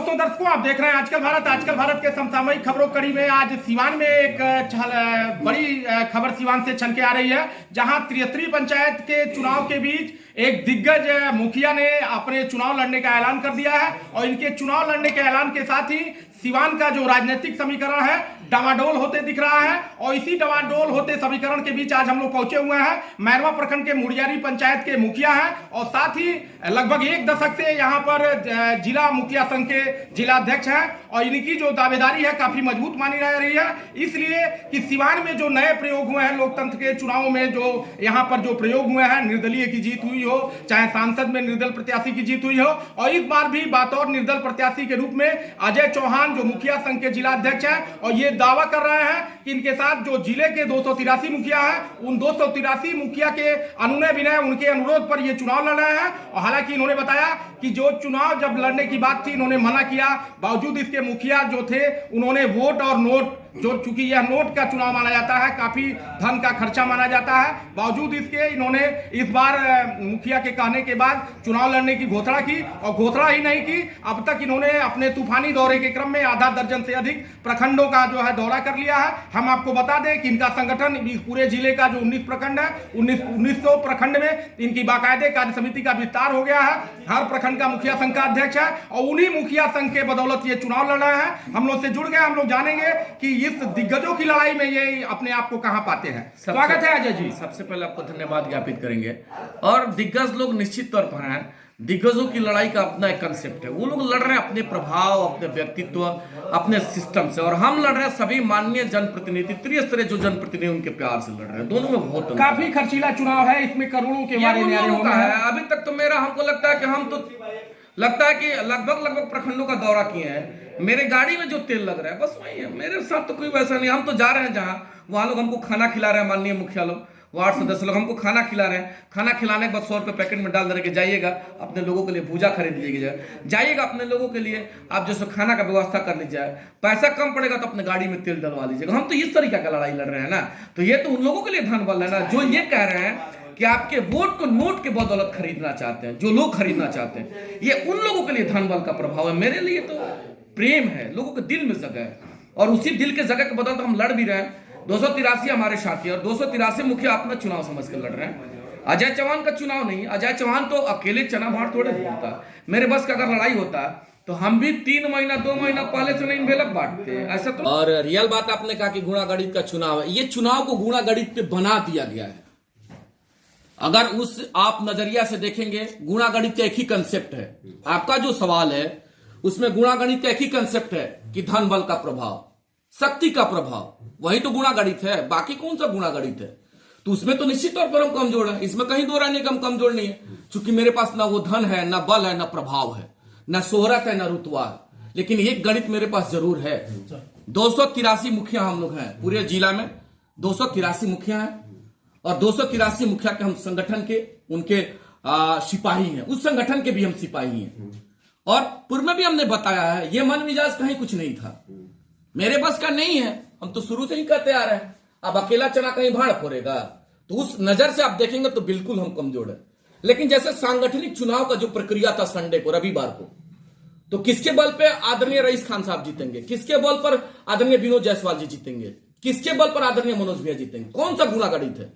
दोस्तों दर्शकों, आप देख रहे हैं आजकल भारत के समसामयिक खबरों कड़ी में आज सिवान में एक बड़ी खबर सिवान से छन के आ रही है, जहां त्रिस्तरीय पंचायत के चुनाव के बीच एक दिग्गज मुखिया ने अपने चुनाव लड़ने का ऐलान कर दिया है। और इनके चुनाव लड़ने के ऐलान के साथ ही सिवान का जो राजनीतिक समीकरण है डामाडोल होते दिख रहा है। और इसी डामाडोल होते समीकरण के बीच आज हम लोग पहुंचे हुए हैं। मैरवा प्रखंड के मुड़ियारी पंचायत के मुखिया हैं और साथ ही लगभग एक दशक से यहाँ पर जिला मुखिया संघ के जिला अध्यक्ष हैं। और इनकी जो दावेदारी है काफी मजबूत मानी जा रही है, इसलिए कि सिवान में जो नए प्रयोग हुए हैं लोकतंत्र के चुनाव में, जो यहाँ पर जो प्रयोग हुए हैं, निर्दलीय की जीत हुई हो, चाहे सांसद में निर्दल प्रत्याशी की जीत हुई हो, और इस बार भी बतौर निर्दल प्रत्याशी के रूप में अजय चौहान जो मुखिया संघ के जिला अध्यक्ष हैं और ये दावा कर रहे हैं कि इनके साथ जो जिले के 283 मुखिया हैं, उन 283 मुखिया के अनुनय विनय उनके अनुरोध पर ये चुनाव लड़ रहे हैं। और हालांकि इन्होंने बताया कि जो चुनाव जब लड़ने की बात थी इन्होंने मना किया, बावजूद इसके मुखिया जो थे उन्होंने वोट और नोट, जो चूंकि यह नोट का चुनाव माना जाता है, काफी धन का खर्चा माना जाता है, बावजूद इसके इन्होंने इस बार मुखिया के कहने के बाद चुनाव लड़ने की घोषणा की। और घोषणा ही नहीं की, अब तक इन्होंने अपने तूफानी दौरे के क्रम में आधा दर्जन से अधिक प्रखंडों का जो है दौरा कर लिया है। हम आपको बता दें कि इनका संगठन पूरे जिले का जो 19 प्रखंड है, 1900 प्रखंड में इनकी बाकायदे कार्य समिति का विस्तार हो गया है। हर प्रखंड का मुखिया संघ का अध्यक्ष है और उन्हीं मुखिया संघ के बदौलत ये चुनाव लड़ रहे हैं। हम लोग से जुड़ गए, हम लोग जानेंगे कि इस दिग्गजों की लड़ाई में ये अपने आप को कहां पाते हैं। स्वागत है अजय जी। सबसे पहले आपको धन्यवाद ज्ञापित करेंगे। और दिग्गज लोग निश्चित तौर पर हैं। दिग्गजों की लड़ाई का अपना एक कंसेप्ट है। वो लोग लड़ रहे हैं अपने प्रभाव, अपने व्यक्तित्व, अपने सिस्टम से, और हम लड़ रहे हैं सभी माननीय जनप्रतिनिधि, त्रिस्तरीय जो जनप्रतिनिधि उनके प्यार से लड़ रहे हैं। दोनों में बहुत काफी खर्चीला चुनाव है, इसमें करोड़ों के बारे में है। अभी तक तो हमको लगता है कि लगभग प्रखंडों का दौरा किए हैं। मेरे गाड़ी में जो तेल लग रहा है बस वही है। मेरे साथ तो कोई वैसा नहीं। हम तो जा रहे हैं जहां, वहां लोग हमको खाना खिला रहे हैं, माननीय मुखिया लोग, वार्ड सदस्य लोग हमको खाना खिला रहे हैं। खाना खिलाने के बाद 100 रुपए पैकेट में डाल दे के जाइएगा, अपने लोगों के लिए भूजा खरीद लीजिएगा, जाइएगा अपने लोगों के लिए आप जैसे खाना का व्यवस्था कर लीजिए। पैसा कम पड़ेगा तो अपने गाड़ी में तेल डलवा लीजिएगा। हम तो इस तरीके का लड़ाई लड़ रहे हैं ना, तो ये तो उन लोगों के लिए धन बल है ना, जो ये कह रहे हैं कि आपके वोट को नोट के बदौलत खरीदना चाहते हैं। जो लोग खरीदना चाहते हैं, ये उन लोगों के लिए धन बल का प्रभाव है। मेरे लिए तो प्रेम है, लोगों के दिल में जगह है, और उसी दिल के जगह के बदौलत हम लड़ भी रहे हैं। 283 हमारे साथी और 283 मुखिया अपना चुनाव समझ कर लड़ रहे हैं। अजय चौहान का चुनाव नहीं। अजय चौहान तो अकेले चना भाट थोड़े बोलता है। मेरे बस का अगर लड़ाई होता तो हम भी 3 महीना 2 महीना पहले से नहीं भेलक बांटते ऐसा तो। और रियल बात आपने कहा कि गुणागणित का चुनाव है, ये चुनाव को गुणागणित पे बना दिया गया है। अगर उस आप नजरिया से देखेंगे, गुणागणित का एक ही कंसेप्ट है। आपका जो सवाल है उसमें गुणागणित का एक ही कंसेप्ट है कि धन बल का प्रभाव, शक्ति का प्रभाव, वही तो गुणागणित है। बाकी कौन सा गुणागणित है? तो उसमें तो निश्चित तौर पर हम कमजोर है, इसमें कहीं दो रहने का हम कमजोर नहीं है, क्योंकि मेरे पास ना वो धन है, ना बल है, ना प्रभाव है, ना शोहरत है, ना रुतबा है। लेकिन एक गणित मेरे पास जरूर है। 283 मुखिया हम लोग हैं पूरे जिला में, 283 मुखिया हैं, और 283 मुखिया के हम संगठन के उनके सिपाही हैं। उस संगठन के भी हम सिपाही हैं। और पूर्व में भी हमने बताया है, ये मन मिजाज कहीं कुछ नहीं था, मेरे बस का नहीं है। हम तो शुरू से ही कहते आ रहे हैं, अब अकेला चना कहीं भाड़ फोड़ेगा, तो उस नजर से आप देखेंगे तो बिल्कुल हम कमजोर है। लेकिन जैसे सांगठनिक चुनाव का जो प्रक्रिया था संडे को, रविवार को, तो किसके बल पे आदरणीय रईस खान साहब जीतेंगे, किसके बल पर आदरणीय विनोद जायसवाल जी जीतेंगे, किसके बल पर आदरणीय मनोज भैया जीतेंगे, कौन सा गुणागणित है?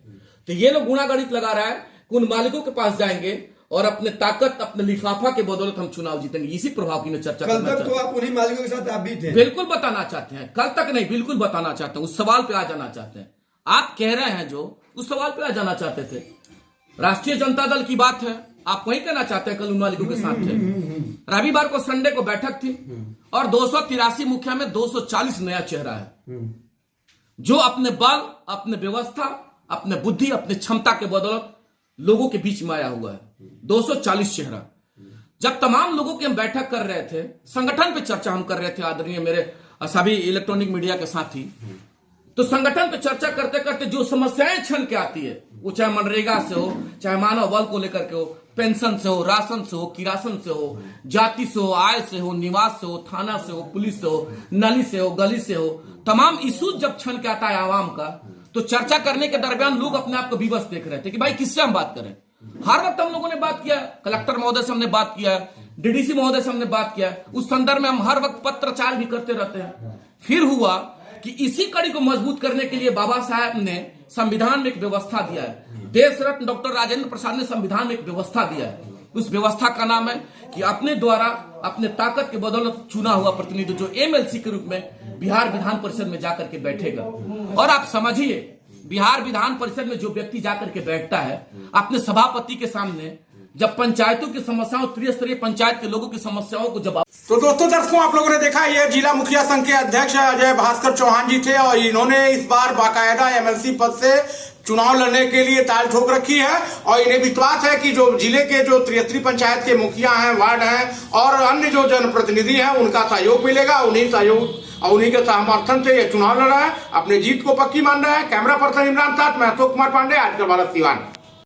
तो ये लोग गुणागणित लगा रहा है कि उन मालिकों के पास जाएंगे और अपने ताकत, अपने लिफाफा के बदौलत हम चुनाव जीतेंगे। इसी प्रभाव की चर्चा कल तक तो आप उन्हीं मालिकों के साथ आप भी थे। बिल्कुल बताना चाहते हैं, कल तक नहीं, बिल्कुल बताना चाहते हैं। उस सवाल पे आ जाना चाहते हैं। आप कह रहे हैं जो उस सवाल पे आ जाना चाहते थे। राष्ट्रीय जनता दल की बात है, आप वही कहना चाहते हैं कल उन मालिकों के साथ थे। रविवार को संडे को बैठक थी और 283 मुखिया में 240 नया चेहरा है, जो अपने बल, अपने व्यवस्था, अपने बुद्धि, अपने क्षमता के बदौलत लोगों के बीच में आया हुआ है। 240 चेहरा। जब तमाम लोगों की हम बैठक कर रहे थे, संगठन पे चर्चा हम कर रहे थे, आदरणीय मेरे सभी इलेक्ट्रॉनिक मीडिया के साथी, तो संगठन पे चर्चा करते करते जो समस्याएं छन के आती है, वो चाहे मनरेगा से हो, चाहे मानव बल को लेकर के हो, पेंशन से हो, राशन से हो, किरासन से हो, जाति से हो, आय से हो, निवास से हो, थाना से हो, पुलिस से हो, नली से हो, गली से हो, तमाम इशूज जब छन के आता है आवाम का, तो चर्चा करने के दरमियान लोग अपने आप को विवश देख रहे थे कि भाई किससे हम बात करें। हर वक्त हम लोगों ने बात किया, कलेक्टर महोदय से हमने बात किया, डीडीसी महोदय से हमने बात किया, उस संदर्भ में हम हर वक्त पत्रचार भी करते रहते हैं। फिर हुआ कि इसी कड़ी को मजबूत करने के लिए बाबा साहब ने संविधान में एक व्यवस्था दिया है। देश रत्न डॉक्टर राजेंद्र प्रसाद ने संविधान में एक व्यवस्था दिया है। उस व्यवस्था का नाम है कि अपने द्वारा अपने ताकत के बदौलत चुना हुआ प्रतिनिधि जो एमएलसी के रूप में बिहार विधान परिषद में जाकर के बैठेगा। और आप समझिए, बिहार विधान परिषद में जो व्यक्ति जाकर के बैठता है अपने सभापति के सामने, जब पंचायतों की समस्याओं, त्रिस्तरीय पंचायत के लोगों की समस्याओं को जवाब। तो दोस्तों दर्शकों, आप लोगों ने देखा ये जिला मुखिया संघ के अध्यक्ष अजय भास्कर चौहान जी थे और इन्होंने इस बार बाकायदा एमएलसी पद से चुनाव लड़ने के लिए ताल ठोक रखी है और इन्हें विश्वास है कि जो जिले के जो त्रिस्तरीय पंचायत के मुखिया हैं, वार्ड हैं और अन्य जो जनप्रतिनिधि हैं उनका सहयोग मिलेगा। उन्हीं के समर्थन से ये चुनाव लड़ा है, अपनी जीत को पक्की मान रहा है। कैमरा पर्सन इमरान साथ मैं अशोक कुमार पांडे, आजकल भारत सिवान।